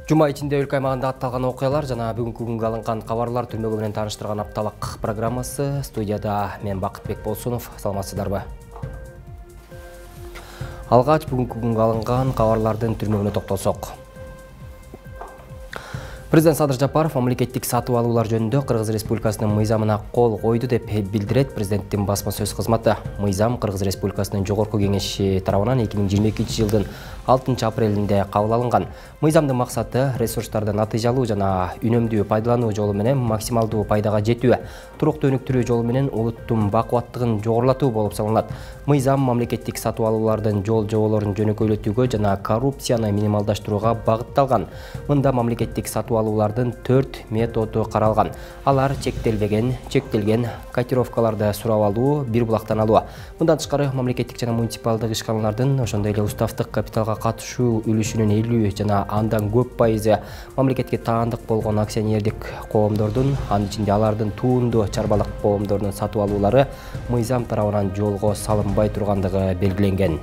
Жума ичинде өлкө аймагында атталган окуялар жана бүгүнкү күнгө алынган кабарлар түрмөгү менен тааныштырган апталык программасы. Студияда мен Бакытбек Болсунов. Саламатсыздарбы? Алгач бүгүнкү күнгө алынган кабарлардын түрмөгүнө токтолсок. Президент Садыр Жапаров мамлекеттик сатып алуулар жөнүндө Кыргыз Республикасынын мыйзамына кол койду деп билдирет президенттин басма сөз кызматы. Мыйзам Кыргыз Республикасынын Жогорку Кеңеши тарабынан 2022 жылдын 6 апрелинде кабыл алынган. Мыйзамдын максаты ресурстарды натыйжалуу жана үнөмдүү пайдалануу жолу менен максималдуу пайдага жетүү, туруктуу өнүктүрүү жолу менен улуттун бакубаттыгын жогорулатуу болуп саналат. Мыйзам мамлекеттик сатып алуулардын жол-жоболорун жөнөкөйлөтүүгө жана коррупцияны минималдаштырууга багытталган. Мында мамлекеттик сатып алуулардын 4 методу каралган. Алар чектелген котировкаларды сурап алуу, бир булактан алуу. Мындан тышкары мамлекеттик жана муниципалдык ишканалардын, ошондой эле уставдык капиталга катышуу үлүшүнүн 50 жана андан көп пайызы мамлекетке таандык болгон акционердик коомдордун, анын ичинде алардын туунду чарбалык коомдордун сатып алуулары мыйзам тарабынан жолго салынбай тургандыгы белгиленген.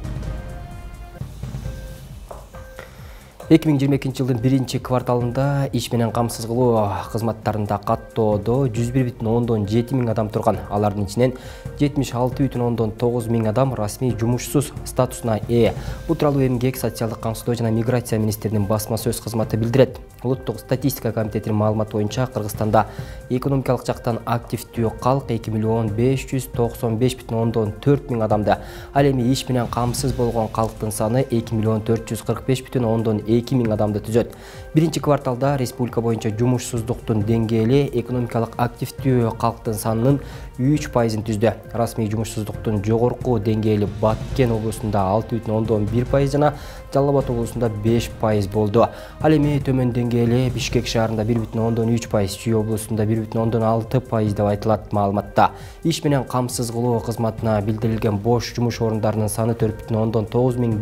2022 жылдын 1 кварталында иш менен камсыз кылуу кызматтарында каттоодо 101,7 миң адам турган. Алардын ичинен 76,9 миң адам расмий жумушсуз статусуна ээ. Бул тууралуу Эмгек, социалдык камсыздоо жана миграция министринин басма сөз кызматы билдирет. Улуттук статистика комитетинин маалыматы боюнча Кыргызстанда экономикалык жактан активдүү калк 2,595,4 миң адамды, ал эми иш менен камсыз болгон калктын саны 2,445,2 миң адамды түзөт. 1 кварталда республика боюнча жумушсуздуктун деңгээли экономикалык активдүү калктын санынын 3%-ын түздү. Расмий жумушсуздуктун жогорку деңгээли Баткен облусунда 6,1% жана Жалал Абад облусунда 5% болду. Ал эми төмөн деңгээли Бишкек шаарында 1,3%, Чүй облусунда 1,6% деп айтылат маалыматта. Иш менен камсыз кылуу кызматына билдирилген бош жумуш орундарынын саны 4,9 миң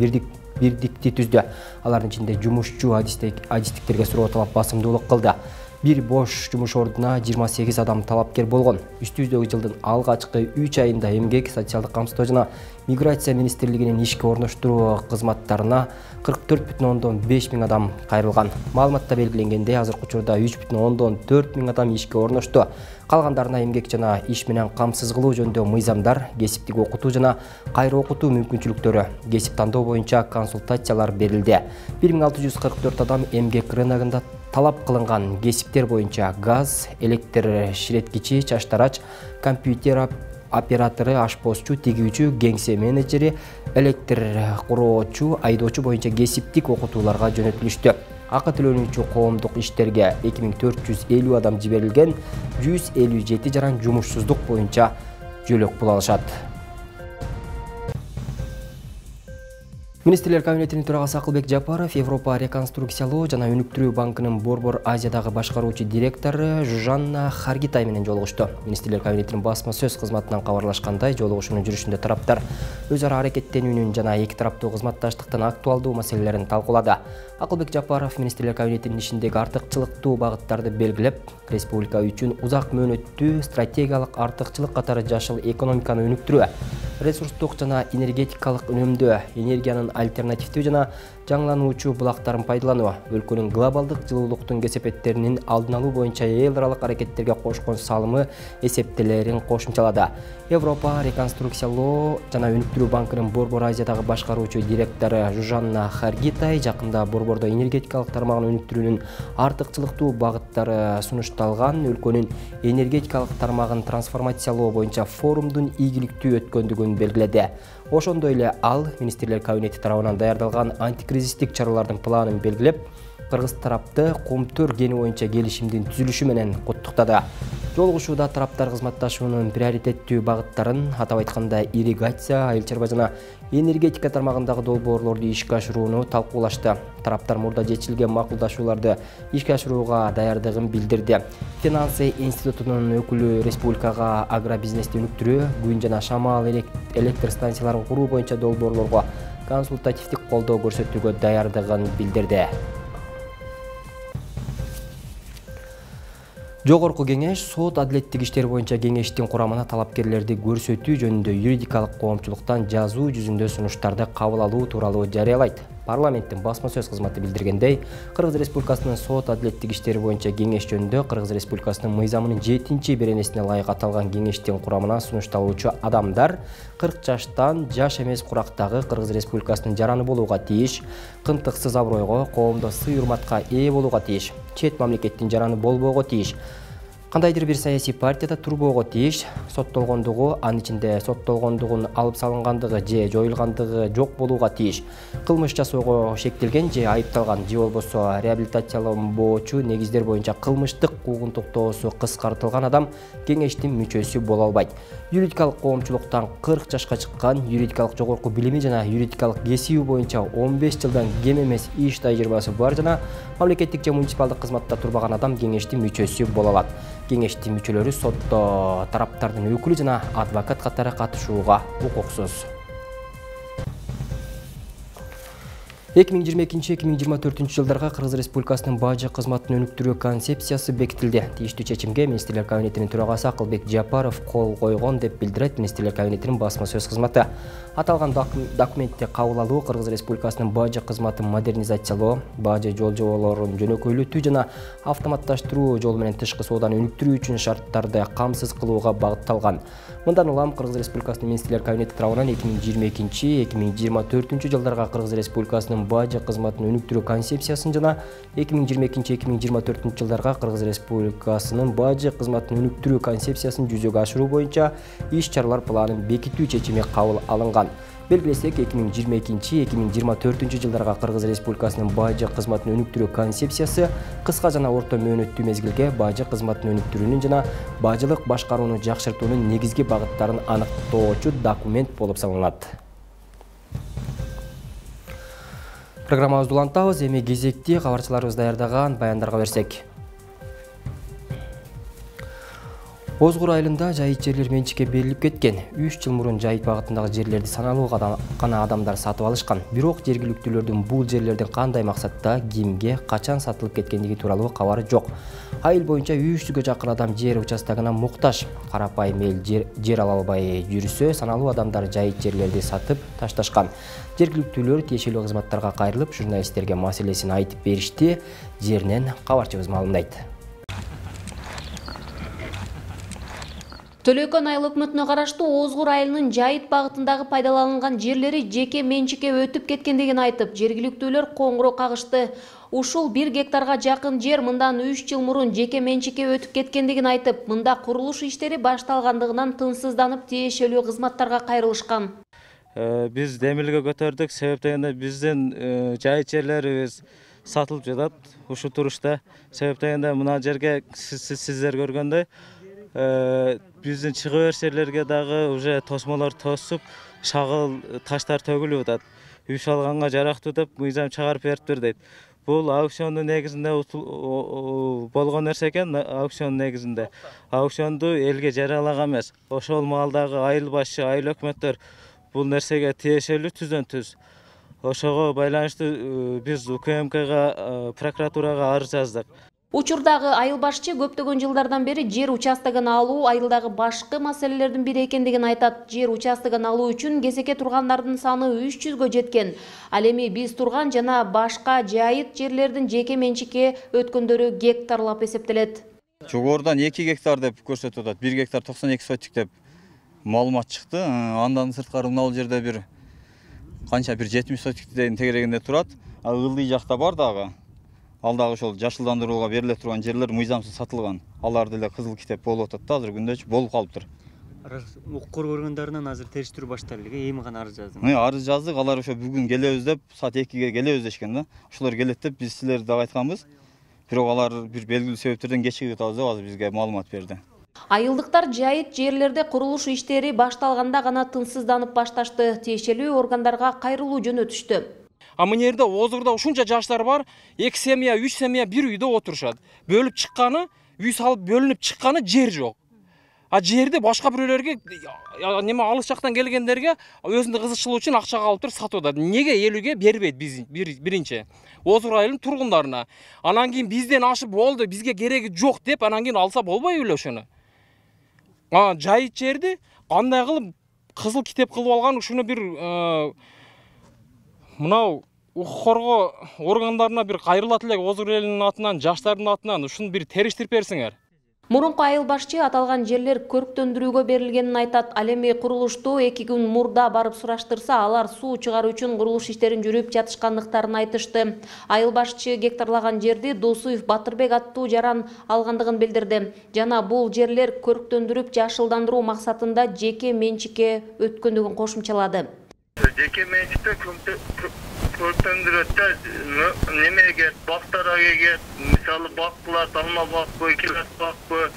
бирдикти түздү. Алардын ичинде жумушчу адистиктерге суроо талап басымдуулук кылды. Бир бош жумуш ордуна 28 адам талапкер болгон. Үстүбүздөгү жылдын алгачкы 3 айында Эмгек, социалдык камсыздоо жана миграция министрлигинин ишке орноштуруу кызматтарына 44,5 миң адам кайрылган. Маалыматта белгиленгендей, азыркы учурда 3,4 миң адам ишке орношту. Калгандарына эмгек жана иш менен камсыз кылуу жөнүндө мыйзамдар, кесиптик окутуу жана кайра окутуу мүмкүнчүлүктөрү, кесип тандоо боюнча консультациялар берилди. 1644 адам эмгек рыногунда талап кылынган кесиптер боюнча газ, электр ширеткичи, чачтарач, компьютер оператору, ашпозчу, тигүүчү, кеңсе менеджери, электр куроочу, айдоочу боюнча кесиптик окутууларга жөнөтүлүштү. Акы төлөнүүчү коомдук иштерге 2450 адам жиберилген, 157 жаран жумушсуздук боюнча жөлөк пул алышат. Министрлер кабинетинин төрагасы Акылбек Жапаров Европа реконструкциялоо жана өнүктүрүү банкынын Борбор Азиядагы башкаруучу директору Жужанна Харгитай менен жолугушту. Министрлер кабинетинин басма сөз кызматынан кабарлашкандай, жолугушуунун жүрүшүндө тараптар өз ара аракеттенүүнүн жана эки тараптуу кызматташтыктын актуалдуу маселелерин талкуулады. Акылбек Жапаров Министрлер кабинетинин ишиндеги артыкчылыктуу багыттарды белгилеп, республика үчүн узак мөөнөттүү стратегиялык артыкчылык катары жашыл экономиканы өнүктүрүү, ресурстук жана энергетикалык үнөмдөө, энергиянын альтернативдүү жана жаңылануучу булактарын пайдалануу, өлкөнүн глобалдык жылуулуктун кесепеттеринин алдын алуу боюнча эл аралык аракеттерге кошкон салымы эсептелерин кошумчалады. Европа реконструкциялоо жана өнүктүрүү банкынын Борбор Азиядагы башкаруучу директору Жужанна Харгитай жакында Борбордо энергетикалык тармагын өнүктүрүүнүн артыкчылыктуу багыттары сунушталган өлкөнүн энергетикалык тармагын трансформациялоо боюнча форумдун ийгиликтүү өткөндүгүн белгиледи. Ошондой эле ал министрлер кабинети тарабынан даярдалган антикризистик чаралардын планын белгилеп, кыргыз тарапты Кумтөр кени боюнча келишимдин түзүлүшү менен куттуктады. Жолугушууда тараптар кызматташуунун приоритеттүү багыттарын, атап айтканда ирригация, айыл чарба жана энергетика тармагындагы долбоорлорду ишке ашырууну талкуулашты. Тараптар мурда жетишилген макулдашууларды ишке ашырууга даярдыгын билдирди. Финансы институтунун өкүлү республикага агробизнести өнүктүрүү, күн жана шамал электр станцияларын куруу боюнча долбоорлорго консультативдик колдоо көрсөтүүгө даярдыгын билдирди. Жогорку кеңеш сот адилеттик иштер боюнча кеңештин курамына талапкерлерди көрсөтүү жөнүндө юридикалык коомчулуктан жазуу жүзүндө сунуштарды кабыл алуу тууралуу жарыялайт. Парламенттин басма сөз кызматы билдиргендей, Кыргыз Республикасынын сот адилеттик иштери боюнча кеңеш жөнүндө Кыргыз Республикасынын мыйзамынын 7-беренесине ылайык аталган кеңештин курамына сунушталуучу адамдар 40 жаштан жаш эмес курактагы Кыргыз Республикасынын жараны болууга тийиш, кынтыксыз абройго, коомдо сый-урматка ээ болууга тийиш, чет мамлекеттин жараны болбоого тийиш, кандайдыр бир саясий партияда турбоого тийиш, соттолгондугу, анын ичинде соттолгондугун алып салынгандыгы же жоюлгандыгы жок болууга тийиш, кылмыш жасоого шектелген же айыпталган же болбосо реабилитацияланбоочу негиздер боюнча кылмыштык куугун токтоосу кыскартылган адам кеңештин мүчөсү боло албайт. Юридикалык коомчулуктан 40 жашка чыккан, юридикалык жогорку билими жана юридикалык кесиби боюнча 15 жылдан кем эмес иш тажрыйбасы бар жана мамлекеттик же муниципалдык кызматта турбаган адам кеңештин мүчөсү боло алат. Кеңештин мүчөлөрү сотто тараптардын өкүлү жана адвокат катары катышууга укуксуз. 2022-2024 жылдарга Кыргыз Республикасынын бажы кызматын өнүктүрүү концепциясы бекитилди. Тийиштүү чечимге Министрлер кабинетинин төрагасы Акылбек Жапаров кол койгон деп билдирет Министрлер кабинетинин басма сөз кызматы. Аталган документте кабыл алуу Кыргыз Республикасынын бажы кызматын модернизациялоо, бажы жол жоболорун жөнөкөйлөтүү жана автоматташтыруу жол менен тышкы сооданы өнүктүрүү үчүн шарттарды камсыз кылууга багытталган. Мындан улам Кыргыз Республикасынын Министрлер кабинети тарабынан 2022-2024 жылдарга Кыргыз Республикасынын бажы кызматын өнүктүрүү концепциясын жана 2022-2024 жылдарга Кыргыз Республикасынын бажы кызматын өнүктүрүү концепциясын жүзөгө ашыруу боюнча иш-чаралар планын бекитүү чечими кабыл алынган. Белгилесек, 2022-2024 жылдарга Кыргыз Республикасынын бажы кызматын өнүктүрүү концепциясы кыска жана орто мөөнөттүү мезгилге бажы кызматын өнүктүрүүнүн жана бажылык башкарууну жакшыртуунун негизги багыттарын аныктоочу документ болуп саналат. Программабызды улантабыз, эми кезекти кабарчыларыбыз даярдаган баяндарга берсек. Озгур айылында жайыт жерлер менчикке берилип кеткен. 3 жыл мурун жайыт багытындагы жерлерди саналуу гана адамдар сатып алышкан. Бирок жергиликтүүлөрдүн бул жерлердин кандай максатта, кимге, качан сатылып кеткендиги тууралуу кабары жок. Айыл боюнча 300гө жакын адам жер участогуна муктаж. Карапайым эл жер ала албай жүрсө, саналуу адамдар жайыт жерлерди сатып ташташкан. Жергиликтүүлөр тиешелүү кызматтарга кайрылып, журналисттерге маселесин айтып беришти. Жеринен кабарчыбыз маалымдайт. Төлөкөн айыл өкмөтүнө караштуу Озгур айылынын жайыт багытындагы пайдаланылган жерлери жеке менчикке өтүп кеткендигин айтып, жергиликтүүлөр коңгуроо кагышты. Ушул 1 гектарга жакын жер мындан 3 жыл мурун жеке менчикке өтүп кеткендигин айтып, мында курулуш иштери башталгандыгынан тынчсызданып, тиешелүү кызматтарга кайрылышкан. Биз демилге көтөрдүк, себеп дегенде биздин жайыт жерлерибиз сатылып жатат ушул турушта. Себеп дегенде мына жерге сиздер көргөндөй биздин чыга бериш жерлерге дагы уже тосмолор тосуп, шагыл таштар төгүлүп атат. Үй салганга жарактуу деп мыйзам чыгарып бериптир дейт. Бул аукциондун негизинде болгон нерсе экен, аукцион негизинде. Аукционду элге жарыялаган эмес. Ошол маалдагы айыл башчы, айыл өкмөттөр бул нерсеге тиешелүү түздөн-түз. Ошого байланыштуу биз УКМКга, прокуратурага арыз жаздык. Учурдагы айыл башчы көптөгөн жылдардан бери жер участогун алуу айылдагы башкы маселелердин бири экендигин айтат. Жер участогун алуу үчүн кезекке тургандардын саны 300гө жеткен. Ал эми биз турган жана башка жайыт жерлердин жеке менчикке өткөндөрү гектарлап эсептелет. Жогорудан 2 гектар деп көрсөтүп атат. 1 гектар 92 сотик деп маалымат чыкты. Андан сырткары мына жерде бир канча бир 70 сотиктен тегерегинде турат. Ылдый жакта бар дагы. Ал дагы ошол жашылдандырууга бериле турган жерлер мыйзамсыз сатылган. Алар деле кызыл китеп болуп атат да, азыр күндө болуп калыптыр. Укук органдарынан азыр териштирүү башталды эле, эми гана арыз жаздым. Арыз жаздык, алар ошо бүгүн келебиз деп, саат 2ге келебиз дешкен да. Ошолор келет деп биз силерди дагы айтканбыз. Бирок алар бир белгилүү себептерден кечигип атабыз деп азыр бизге маалымат берди. Айылдыктар жайыт жерлерде курулуш иштери башталганда гана тынчсызданып башташты. Тиешелүү органдарга кайрылуу жөнөтүштү. А мына жерде Озгурда ушунча жаштар бар, 2 семья, 3 семья бир үйдө отурушат. Бөлүп чыкканы, үй салып бөлүнүп чыкканы жер жок. А жерди башка бирөөлөргө, неме алыс жактан келгендерге өзүнүн кызыкчылыгы үчүн акча алып туруп сатып атат. Неге элүүгө бербейт биз биринчи? Озгур айылынын тургундарына. Анан кийин бизден ашып болду, бизге кереги жок деп, анан кийин алса болбойбу эле ошону? Жайыт жерди кандай кылып кызыл китеп кылып алган, ушуну бир мынау укук коргоо органдарына бир кайрылат элек Озур элинин атынан, жаштардын атынан ушуну бир териштирип берсиңер. Мурунку айыл башчы аталган жерлер көрктөндүрүүгө берилгенин айтат. Ал эми курулушту 2 күн мурда барып сураштырса, алар суу чыгаруу үчүн курулуш иштерин жүрүп жатышкандыктарын айтышты. Айыл башчы гектарлаган жерди Досуев Батырбек аттуу жаран алгандыгын билдирди. Жана бул жерлер көрктөндүрүп жашылдандыруу максатында жеке менчикке өткөндүгүн кошумчалады. Жеке менчикте көрктөндүрөт немеге бактарга кегет, мисалы баккылар, алма бакпы, килас бакпы,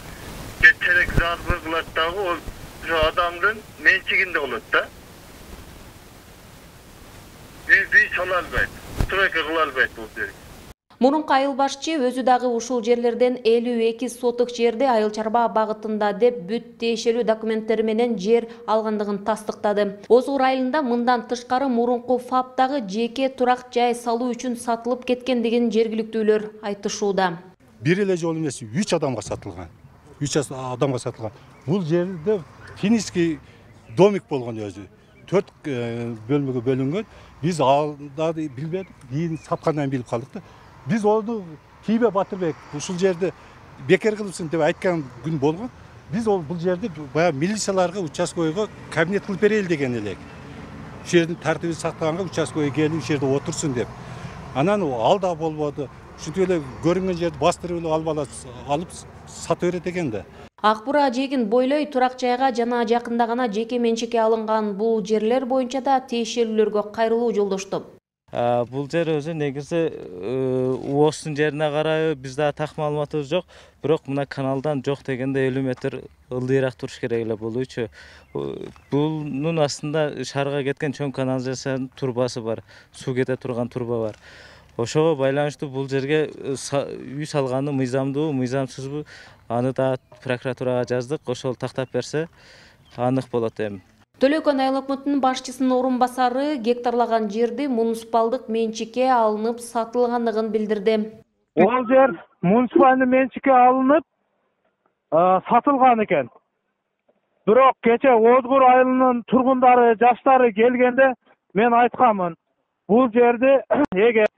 терек зарбы кылат дагы ошо адамдын менчигинде болот да. Үй сала албайт, стройка кыла албайт бул жер. Мурунку айыл башчы өзү дагы ушул жерлерден 52 соток жерди айыл чарба багытында деп бүт тиешелүү документтери менен жер алгандыгын тастыктады. Озур айылында мындан тышкары мурунку ФАПтагы жеке турак жай салуу үчүн сатылып кеткендигин жергиликтүүлөр айтышууда. Бир эле жолу эмес 3 адамга сатылган. 3 адамга сатылган. Бул жерде финский домик болгон өзү. 4 бөлмөгө бөлүнгөн. Биз алда билбедик, кийин саткандан билип калдык да. Biz onu Kibe Батырбек ушул жерде бекер кылыпсың деп айткан күн болгон. Biz бул жерде бая милицияларга, участкойго кабинет кылып берели деген элек. Ушул жердин тартибин сактаганга участкойго келип ушул жерде отурсун деп. Анан ал да болбоду. Ушинтип эле көрүнгөн жерди бастырып алып сата берет экен да. Акбура жегин бойлой турак жайга жана жакында гана жеке менчикке алынган бул жерлер боюнча да тиешелүүлөргө кайрылуу жолдошту. Бул жер өзү негизи УОСтун жерине карай бизде так маалыматыбыз жок. Бирок мына каналдан жок дегенде 50 метр ылдыйраак туруш керек эле болуучу. Бунун астында шаарга кеткен чоң канализациянын турбасы бар. Суу кете турган турба бар. Ошого байланыштуу бул жерге үй салганы мыйзамдуу, мыйзамсызбы, аны да прокуратурага жаздык. Ошол тактап берсе анык болот эми. Төлөкөн айыл өкмөтүнүн башчысынын орун басары гектарлаган жерди муниципалдык менчикке алынып сатылгандыгын билдирди. Ол жер муниципалдык менчикке алынып сатылган экен. Бирок кече Озгур айылынын тургундары, жаштары келгенде мен айтканмын. Бул жерди эгер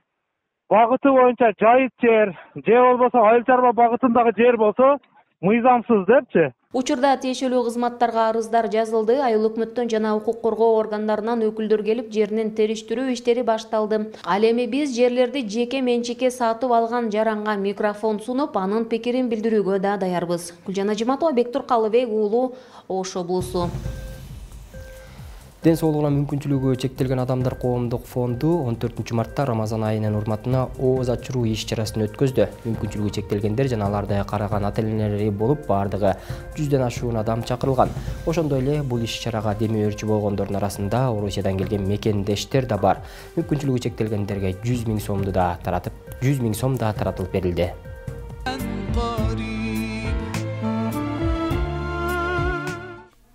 багыты боюнча жайыт жер, же болбосо айыл чарба багытындагы жер болсо, мыйзамсыз депчи. Учурда тиешелүү кызматтарга арыздар жазылды. Айыл өкмөттөн жана укук коргоо органдарынан өкүлдөр келип, жеринин териштирүү иштери башталды. Ал эми биз жерлерди жеке менчикке сатып алган жаранга микрофон сунуп, анын пикирин билдирүүгө да даярбыз. Гүлжан Ажиматова, Бектур Калыбек уулу, Ош облусу. Ден соолугуна мүмкүнчүлүгү чектелген адамдар коомдук фонду 14 мартта Рамазан айынын урматына ооз ачыруу иш-чарасын өткөздү. Мүмкүнчүлүгү чектелгендер жана аларды караган ата-энелери болуп, бардыгы 100ден ашуун адам чакырылган. Ошондой эле бул иш-чарага демөөрчү болгондордун арасында Орусиядан келген мекендештер да бар. Мүмкүнчүлүгү чектелгендерге 100 000 сом да таратылып берилди.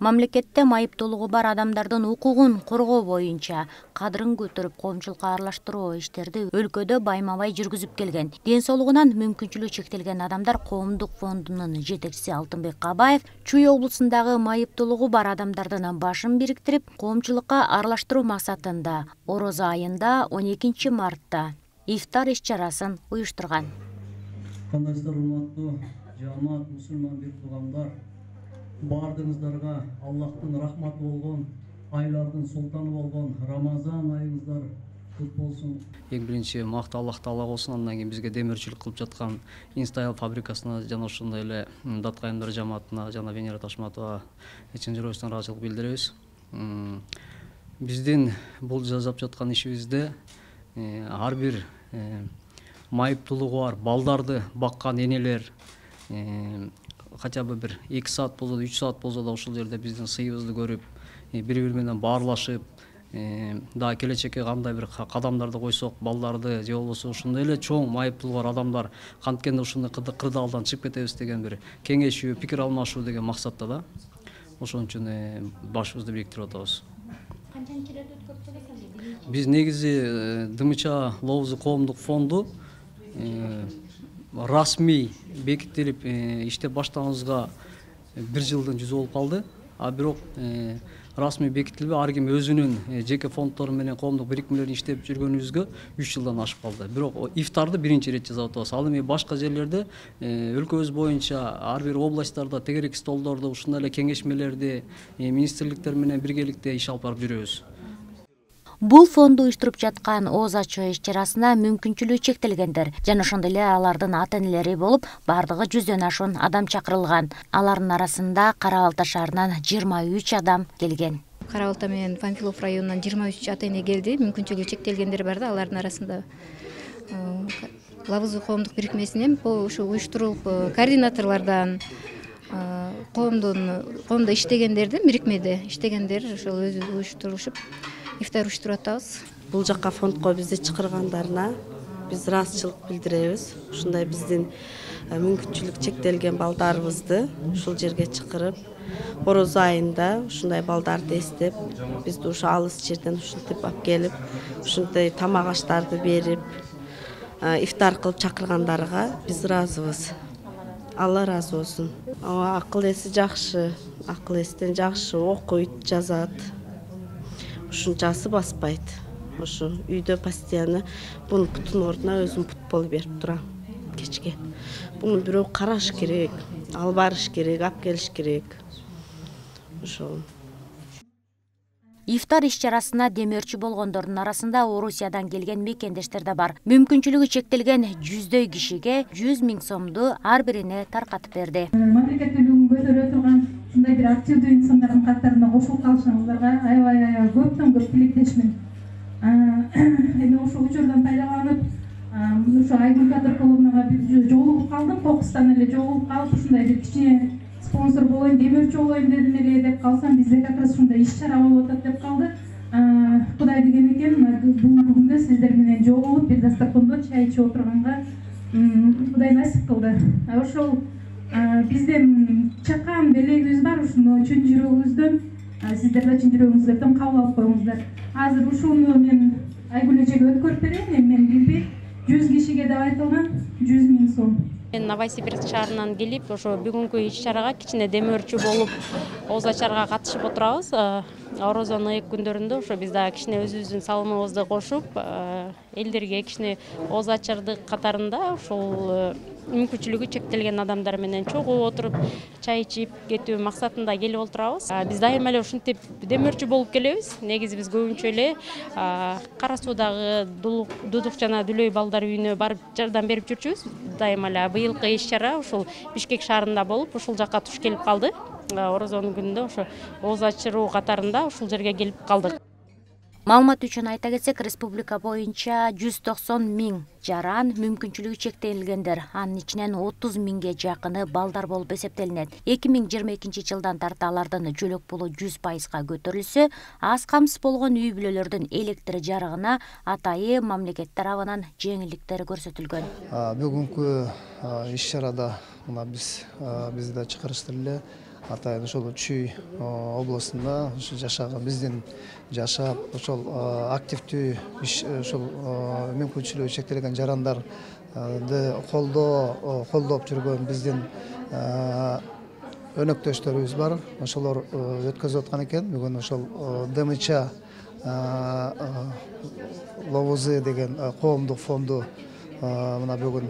Мамлекетте майыптуулугу бар адамдардын укугун коргоо боюнча кадырын көтөрүп коомчулукка аралаштыруу иштерди өлкөдө байма-бай жүргүзүп келген. Ден соолугунан мүмкүнчүлүгү чектелген адамдар коомдук фондунун жетекчиси Алтынбек Кабаев Чүй облусундагы майыптуулугу бар адамдардын башын бириктирип, коомчулукка аралаштыруу максатында Орозо айында 12 мартта ифтар иш-чарасын уюштурган. Кандайсыздар урматтуу жамаат мусулман бир туугандар, бардыгыңыздарга Аллахтын рахматы болгон, айлардын султаны болгон Рамазан айыңыздар кут болсун. Эң биринчи макты Аллах Таала болсун, андан кийин бизге демирчилик кылып жаткан Инстайл фабрикасына жана ошондой эле Даткайымдар жамаатына жана Венера Ташматова чын жүрөктөн ыраазычылык билдиребиз. Биздин бул жасап жаткан ишибизде ар бир майыптуулугу бар балдарды баккан энелер хотя бы бир 2 саат болсо да 3 саат болсо да ушул жерде биздин сыйыбызды көрүп, бири-бири менен баарлашып, да келечекке кандай бир кадамдарды койсок, балдарды же болбосо ушундай эле чоң майыптуулугу бар адамдар канткенде ушундай кырдаалдан чыгып кетебиз деген бир кеңешүү, пикир алмашуу деген максатта да. Ошон үчүн башыбызды бириктирип атабыз. Канчанчы рет өткөрүп Биз негизи ДМЧ Ловзу коомдук фонду расмий бекитилип иштеп баштаганыбызга 1 жылдын жүзү болуп калды. А бирок расмий бекитилбей ар ким өзүнүн жеке фонддору менен коомдук бирикмелерин иштеп жүргөнүбүзгө 3 жылдан ашып калды. Бирок ифтарды биринчи ирет жасап атабыз. Ал эми башка жерлерде өлкөбүз боюнча ар бир областтарда тегерек столдорду, ушундай эле кеңешмелерди министрликтер менен биргеликте иш алып барып жүрөбүз. Бул фонду уюштуруп жаткан ооз ачуу иш-чарасына мүмкүнчүлүгү чектелгендер жана ошондой эле алардын ата-энелери болуп, бардыгы 100дөн ашуун адам чакырылган. Алардын арасында Кара Балта шаарынан 23 адам келген. Кара Балта менен Панфилов районунан 23 ата-эне келди. Мүмкүнчүлүгү чектелгендер бар да, алардын арасында Лабызуу коомдук бирикмесинен ушу уюштурулуп координаторлордон коомдо иштегендерди, бирикмеде иштегендер ошол өзү уюштурушуп ифтар уюштуруп атабыз. Бул жакка фондко бизди чакыргандарына биз ыраазычылык билдиребиз. Ушундай биздин мүмкүнчүлүк чектелген балдарыбызды ушул жерге чакырып, Ороз айында ушундай балдарды эстеп, бизди ушу алыс жерден ушинтип алып келип, ушундай тамак аштарды берип, ифтар кылып чакыргандарга биз ыраазыбыз. Алла ыраазы болсун. Акыл эси жакшы, акыл эстен жакшы, окуйт, жазат. Ушунчасы баспайт. Ошо үйдө постоянно бунун путунун ордуна өзүм пут болуп берип турам кечке. Буну бирөө караш керек, алып барыш керек, алып келиш керек. Ошо. Ифтар иш-чарасына демөөрчү болгондордун арасында Орусиядан келген мекендештер да бар. Мүмкүнчүлүгү чектелген 100дөй кишиге 100 000 сомду ар бирине таркатып берди. Мамлекеттүүлүгүн көтөрө турган ушундай бир активдүү инсандардын катарына кошулуп калышыңыздарга аябай көптөн көп тилектешмин. Эми ошол учурдан пайдаланып, ушу Айгүл кадр клубуна бир жолугуп калдым, кокустан эле жолугуп калып, ушундай бир кичине спонсор болоюн, демөөрчү болоюн дедим эле деп калсам, бизде как раз ушундай иш-чара болуп атат деп калды. Кудай деген экен, бүгүнкү күндө сиздер менен жолугуп, бир дастаркондо чай ичип отурганга Кудай насип кылды. Ошол бизден чакан белегибиз бар, ушуну чын жүрөгүңүздөн, сиздер да чын жүрөгүңүздөн кабыл алып коюңуздар. Азыр ушуну мен Айгүл эжеге өткөрүп берейин, мен билбейм. 100 кишиге деп айтылган 100 000 сом. Мен Новосибирск шаарынан келип, ошо бүгүнкү иш-чарага кичине демөөрчү болуп, ооз ачарга катышып отурабыз. Орозонун ыйык күндөрүндө ошо биз дагы кичине өзүбүздүн салымыбызды кошуп, элдерге кичине ооз ачарды катарында ошол мүмкүнчүлүгү чектелген адамдар менен чогуу отуруп, чай ичип кетүү максатында келип отурабыз. Биз дайыма эле ушинтип демөөрчү болуп келебиз. Негизи биз көбүнчө эле Кара Суудагы Дудук жана Дүлөй балдар үйүнө барып жардам берип жүрчүбүз. Дайыма эле быйылкы иш-чара ушул Бишкек шаарында болуп, ушул жакка туш келип калды. Орозонун күнүндө ошо ооз ачыруу катарында ушул жерге келип калдык. Маалымат үчүн айта кетсек, республика боюнча 190 000 жаран мүмкүнчүлүгү чектелгендер, анын ичинен 30 000ге жакыны балдар болуп эсептелинет. 2022 жылдан тарта алардын жөлөк пулу 100%га көтөрүлсө, аз камсыз болгон үй бүлөлөрдүн электр жарыгына атайы мамлекет тарабынан жеңилдиктер көрсөтүлгөн. Бүгүнкү иш-чарада мына бизди чакырыштыр эле. Атайын ошол Чүй областында жашаган биздин жашап ошол активдүү ошол мүмкүнчүлүгү чектелген жарандарды колдоп жүргөн биздин өнөктөштөрүбүз бар. Ошолор өткөзүп аткан экен. Бүгүн ошол ДМЧ ЛОВУЗ деген коомдук фонду мына бүгүн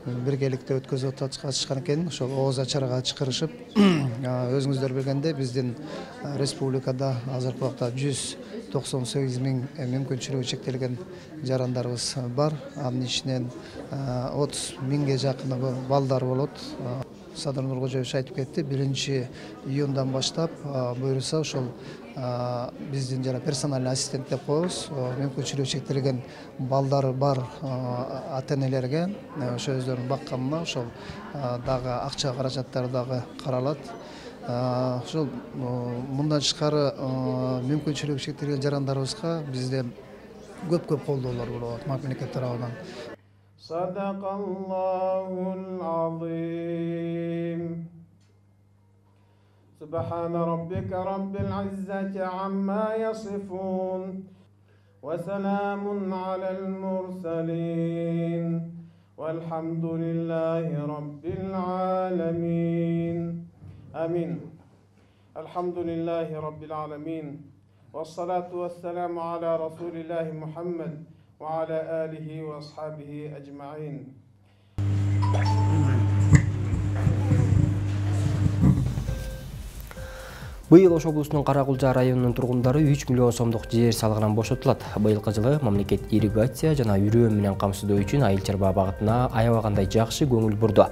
биргеликте өткөзүп атышкан экен. Ошол ооз ачарга чакырышып, өзүңүздөр билгендей, биздин республикада азыркы убакта 198 000 мүмкүнчүлүгү чектелген жарандарыбыз бар. Анын ичинен 30 000ге жакыны балдар болот. Садыр Нуркожоевич айтып кетти, 1-июндан баштап буюрса ошол биздин жана персональный ассистент деп коебуз, мүмкүнчүлүгү чектелген балдары бар ата-энелерге ошо өздөрүнүн бакканына ошол дагы акча каражаттары дагы каралат. Ошол мындан тышкары мүмкүнчүлүгү чектелген жарандарыбызга бизде көп колдоолор болот мамлекет тарабынан. Sadaqallahul azim. Subhana rabbika rabbil izzati amma yasifun. Ve selamun alel mursalin. Velhamdülillahi rabbil alamin. Amin. Elhamdülillahi Rabbil alemin. Vessalatu vesselamu ala Resulillahi Muhammed ve ala alihi ve ashabihi ecma'in. Быйыл Ош облусунун Каракулжа районунун тургундары 3 миллион сомдук жер салыгынан бошотулат. Быйылкы жылы мамлекет ирригация жана үрөө менен камсыздоо үчүн айыл чарба багытына аябагандай жакшы көңүл бурду.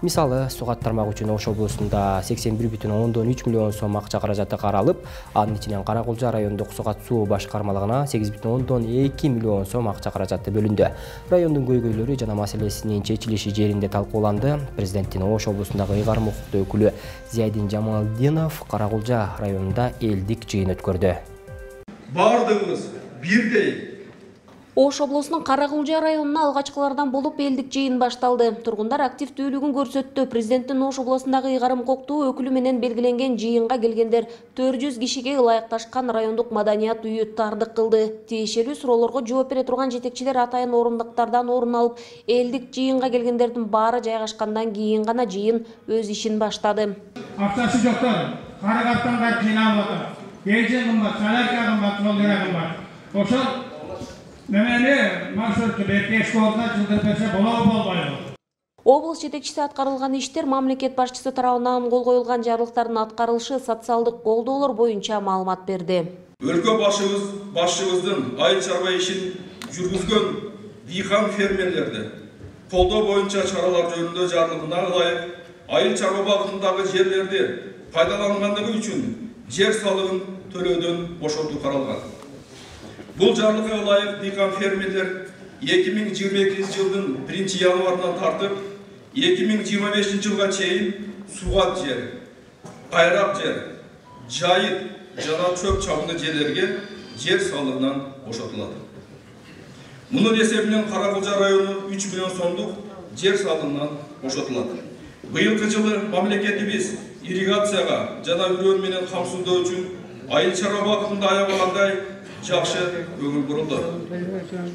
Мисалы, сугат тармагы үчүн Ош облусунда 81,3 миллион сом акча каражаты каралып, анын ичинен Каракулжа райондук сугат суу башкармалыгына 8,2 миллион сом акча каражаты бөлүндү. Райондун көйгөйлөрү жана маселесинин чечилиши жеринде талкууланды. Президенттин Ош облусундагы ыйгарым укуктуу өкүлү Зиядин Жамалдинов Каракулжа районунда элдик жыйын өткөрдү. Бардыгыбыз бирдей. Ош облусунун Каракулжа районуна алгачкылардан болуп элдик жыйын башталды. Тургундар активдүүлүгүн көрсөттү. Президенттин Ош облусундагы ыйгарым укуктуу өкүлү менен белгиленген жыйынга келгендер 400 кишиге ылайыкташкан райондук маданият үйү тардык кылды. Тиешелүү суроолорго жооп бере турган жетекчилер атайын орундуктардан орун алып, элдик жыйынга келгендердин баары жайгашкандан кийин гана жыйын өз ишин баштады. Акчасы жоктор, карыгаттан кат жыйналып атат. Бензин кымбат, солярка кымбат, жол кымбат. Ошол Memeli marşrutçu bekleşki ortadan çıldırpese bolabı. Облус жетекчиси аткарылган иштер мамлекет башчысы тарабынан кол коюлган жарлыктардын аткарылышы, социалдык колдоолор боюнча маалымат берди. Өлкө башчыбыздын айыл чарба ишин жүргүзгөн дыйкан фермерлерди колдоо боюнча чаралар жөнүндө жарлыгына ылайык айыл чарба багытындагы жерлерди пайдалангандыгы үчүн жер салыгын төлөөдөн бошотуу каралган. Бұл жарлыққа ылайык дыйкан фермерлер 2022 жылдың 1 январынан тартып 2025 жылға чейин сугат жер, кайрак жер, жайыт жана чөп чабынды жерлерге жер салыгынан бошотулат. Мунун эсебинен Каракулжа району 3 миллион сомдук жер салыгынан бошотулат. Быйылкы жылы мамлекетибиз ирригацияга жана үрөө менен камсыздоо үчүн айыл чарба багытында аябагандай жакшы көңүл бурулду.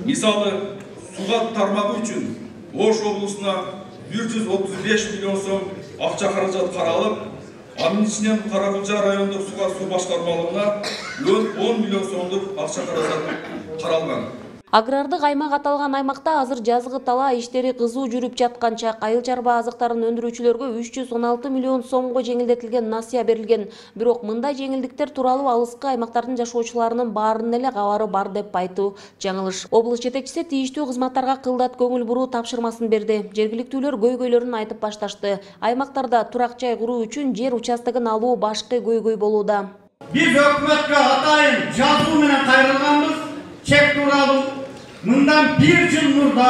Мисалы, сугат тармагы үчүн Ош облусуна 135 миллион сом акча каражат каралып, анын ичинен Каракулжа райондук сугат суу башкармалыгына 10 миллион сомдук акча каражат каралган. Агрардык аймак аталган аймакта азыр жазгы талаа иштери кызуу жүрүп жатканча айыл чарба азыктарын өндүрүүчүлөргө 316 миллион сомго жеңилдетилген насыя берилген. Бирок мындай жеңилдиктер тууралуу алыскы аймактардын жашоочуларынын баарынын эле кабары бар деп айтуу жаңылыш. Облус жетекчиси тийиштүү кызматтарга кылдат көңүл буруу тапшырмасын берди. Жергиликтүүлөр көйгөйлөрүн айтып башташты. Аймактарда турак жай куруу үчүн жер участогун алуу башкы көйгөй болууда. Биз өкмөткө атайын жазуу менен кайрылганбыз. Чек тууралуу мындан 1 жыл мурда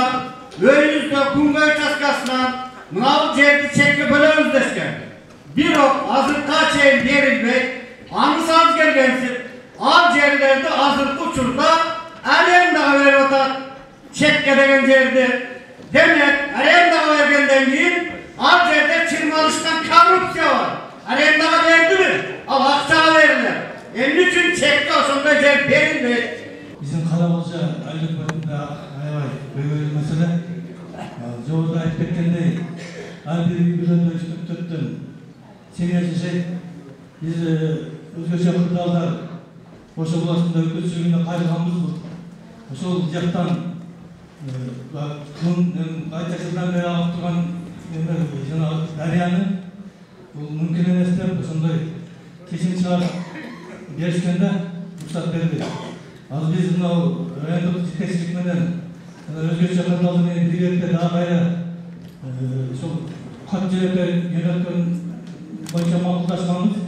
өйүздө күнгөй участкасынан мынау жерди чекке бөлөбүз дешкен. Бирок азыркка чейин берилбей, аңыз аз келгенсип, ал жерлерди азыркы учурда арендага берип атат. Чекке деген жерди. Демек, арендага бергенден кийин ал жерде чырмалышкан коррупция бар. Арендага бердиби? Ал акчага берилет. Эмне үчүн чекке ошондой жер берилбейт? Bizim Karabulca aylık bakımda aybay böyle mesele жолда айтып кеткендей ар бир үйлөрдө иштеп төттүм себеби биз өзгөчө кырдаалдар Ош областында өткөрүүгүнө кайрылганбыз. Ошол жактан кайча жылдан бери агып турган жанагы дарыяны бул мүмкүн эмес деп ошондой чечим чыгарып беришкенде уруксат берди. Az biz mınau rayonduk жетекчилик менен өзгөчө кырдаалдар менен биргеликте дагы кайра ошол кат жөнөткөн боюнча макулдашканбыз.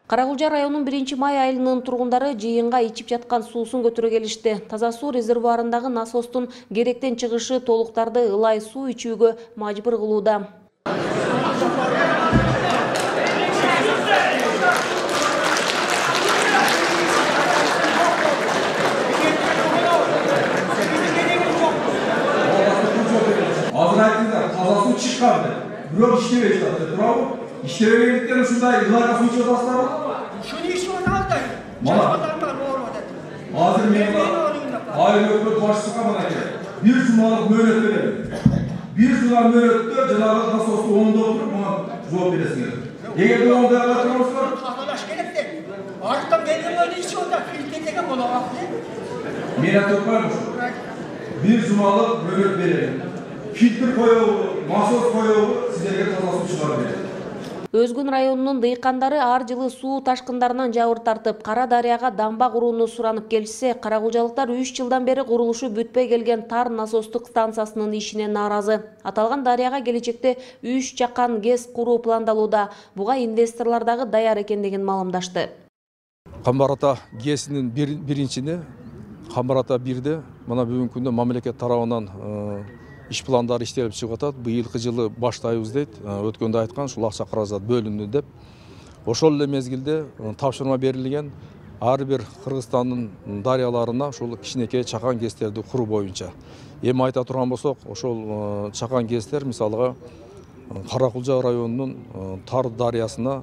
Каракулжа районунун 1 май айылынын тургундары жыйынга ичип жаткан суусун көтөрө келишти. Таза суу резервуарындагы насостун керектен чыгышы толуктарды ылай суу ичүүгө мажбур кылууда. Тазасын çıkardı. Bürok işleme işte. Bravo. İşlemeyekten şunday yıllarca su içiyor dostlar. Şunu işi onu al da. Çalışmalarından doğru ödet. Hazır memnun. Aile öpüp başlık kapına gel. Bir cumalık mühlet verelim. Bir cumalık mühlet de Cenab-ı Hak nasıl olsa onu da oturup buna cevap veresin. Eğer de onda yaklaştırmışlar, Arkadan geldiğimde işi orada filtreden bana Mira Topar, bir zumalık bölük verelim. Filtre koyuğu, masos koyuğu sizlerge tozasını çıkarıyor. Өзгүн районунун дыйкандары ар жылы суу ташкындарынан жабыр тартып, Кара Дарыяга дамба курууну суранып келишсе, каракулчалыктар 3 жылдан бери курулушу бүтпөй келген тар насостук станциясынын ишине нааразы. Аталган дарыяга келечекте 3 чакан ГЭС куруу пландалууда. Буга инвесторлор дагы даяр экендигин маалымдашты. Камбар-Ата ГЭСинин биринчини Камбар-Ата 1де мына бүгүнкү күндө мамлекет тарабынан иш пландары иштелип чыгып атат. Быйылкы жылы баштайбыз дейт. Өткөндө айткан ушул акча каражат бөлүндү деп. Ошол эле мезгилде тапшырма берилген ар бир Кыргызстандын дарыяларына ушул кичинекей чакан ГЭСтерди куруу боюнча. Эми айта турган болсок, ошол чакан ГЭСтер мисалга Каракулча районунун Тар дарыясына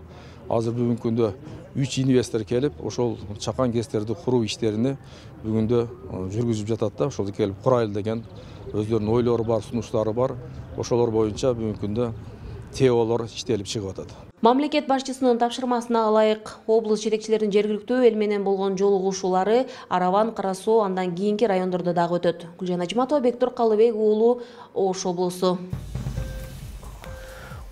азыр бүгүнкү күндө 3 инвестор келип, ошол чакан ГЭСтерди куруу иштерини бүгүндө жүргүзүп жатат да. Ошол келип курайлы деген өздөрүнүн ойлору бар, сунуштары бар. Ошолор боюнча бүгүнкү күндө ТОлор иштелип чыгып атат. Мамлекет башчысынын тапшырмасына ылайык облус жетекчилеринин жергиликтүү эл менен болгон жолугушуулары Араван, Кара Соо, андан кийинки райондордо дагы өтөт. Гүлжан Ажматова, Бектур Калыбек уулу, Ош облусу.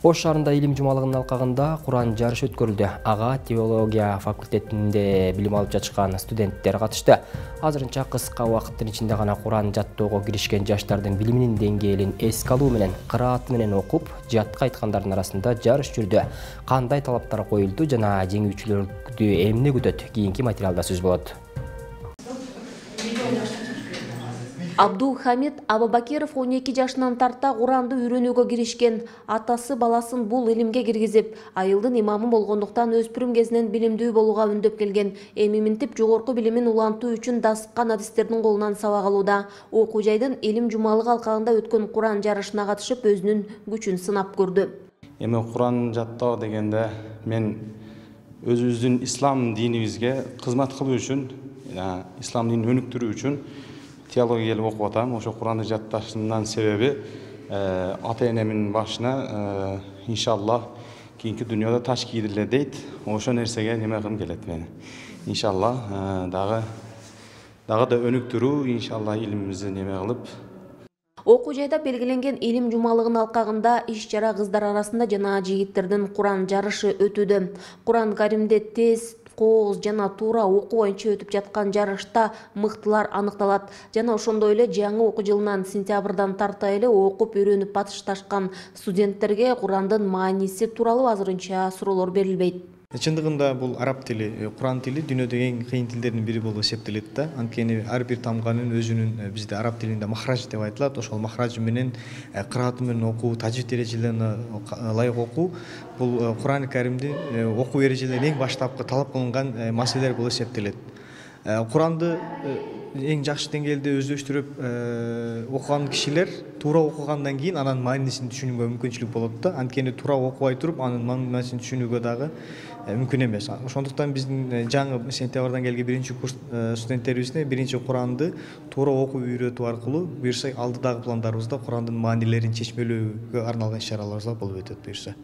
Ош шаарында илим жумалыгынын алкагында Куран жарышы өткөрүлдү. Ага теология факультетинде билим алып жатышкан студенттер катышты. Азырынча кыска убакыттын ичинде гана Куран жаттоого киришкен жаштардын билиминин деңгээлин эске алуу менен, кырааты менен окуп, жатка айткандардын арасында жарыш жүрдү. Кандай талаптар коюлду жана жеңүүчүлөрдү эмне күтөт? Кийинки материалда сөз болот. Абдул Хамид Абубакиров 12 жашынан тарта Куранды үйрөнүүгө киришкен. Атасы баласын бул илимге киргизип, айылдын имамы болгондуктан өспүрүм кезинен билимдүү болууга үндөп келген. Эми минтип жогорку билимин улантуу үчүн дасыккан адистердин колунан сабак алууда. Окуу жайдын илим жумалыгы алкагында өткөн Куран жарышына катышып, өзүнүн күчүн сынап көрдү. Эми Куран жаттоо дегенде мен өзүбүздүн ислам динибизге кызмат кылуу үчүн, ислам динин өнүктүрүү үчүн теология келип окуп атам. Ошо Куранды жатташымдын себеби ата-энемин башына иншаллах кийинки дүйнөдө таш кийдириле дейт. Ошо нерсеге неме кылым келет мени. Иншаллах дагы да өнүктүрүү, иншаллах илимибизди неме кылып. Окуу жайда белгиленген илим жумалыгынын алкагында иш-чара кыздар арасында жана жигиттердин Куран жарышы өтүүдө. Куран Каримде тез, кооз жана туура окуу боюнча өтүп жаткан жарышта мыктылар аныкталат. Жана ошондой эле жаңы окуу жылынан сентябрдан тарта эле окуп үйрөнүп башташкан студенттерге Курандын мааниси тууралуу азырынча суроолор берилбейт. Чындыгында бул араб тили, Куран тили дүйнөдөгү эң кыйын тилдердин бири болуп эсептелет да. Анткени ар бир тамганын өзүнүн бизде араб тилинде махраж деп айтылат. Ошол махражы менен кырааты менен окуу, тажвид эрежелерине ылайык окуу бул Куран Каримдин окуу эрежелеринин эң баштапкы талап кылынган маселелер болуп эсептелет. Куранды эң жакшы деңгээлде өздөштүрүп окуган кишилер туура окугандан кийин анын маанисин түшүнүүгө мүмкүнчүлүк болот да. Анткени туура окубай туруп анын маанисин түшүнүүгө дагы мүмкүн эмес. Ошондуктан биздин жаңы сентябрдан келген биринчи курс студенттерибизне биринчи Куранды туура окуп үйрөтүү аркылуу буюрса алдыдагы пландарыбызда Курандын маанилерин чечмелөөгө арналган иш-чаралар болуп өтөт буюрса.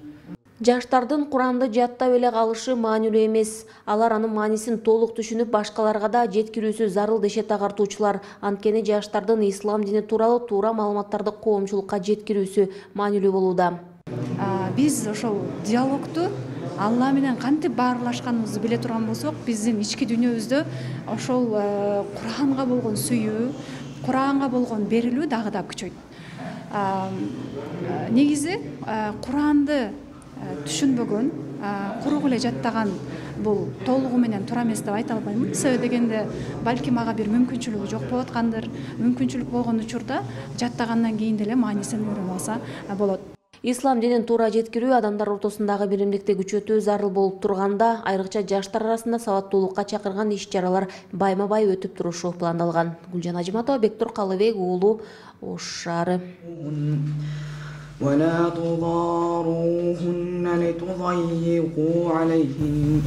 Жаштардын Куранды жаттап эле калышы маанилүү эмес. Алар анын маанисин толук түшүнүп, башкаларга да жеткирүүсү зарыл дешет агартуучулар. Анткени жаштардын ислам дини тууралуу туура маалыматтарды коомчулукка жеткирүүсү маанилүү болууда. Биз ошол диалогту Алла менен кантип баарлашканыбызды биле турган болсок, биздин ички дүйнөбүздө ошол Куранга болгон сүйүү, Куранга болгон берилүү дагы да күчөйт. Негизи Куранды түшүнбөгөн, курук эле жаттаган бул толугу менен туура эмес деп айта албайм. Себеби дегенде балким ага бир мүмкүнчүлүгү жок болуп аткандыр. Мүмкүнчүлүк болгон учурда жаттагандан кийин деле маанисин үйрөнүп алса болот. Ислам динин туура жеткирүү адамдар ортосундагы биримдикти күчөтүү зарыл болуп турганда, айрыкча жаштар арасында сабаттуулукка чакырган иш-чаралар байма-бай өтүп турушу пландалган. Гүлжан Ажматова, Бектур Калыбек уулу, Ош шаары. ولا تضاروهن لتضيقوا عليهن.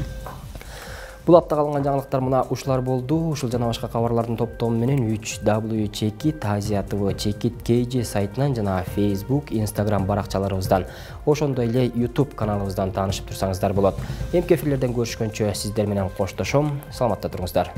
Бул аптага алынган жаңылыктар мына ушулар болду. Ушул жана башка кабарлардын топтому менен 3W Чекит, Азия ТВ Чекит KG сайтынан жана Facebook, Instagram баракчаларыбыздан, ошондой эле YouTube каналыбыздан таанышып турсаңыздар болот. Эмки эфирлерден көрүшкөнчө сиздер менен коштошом. Саламатта туруңуздар.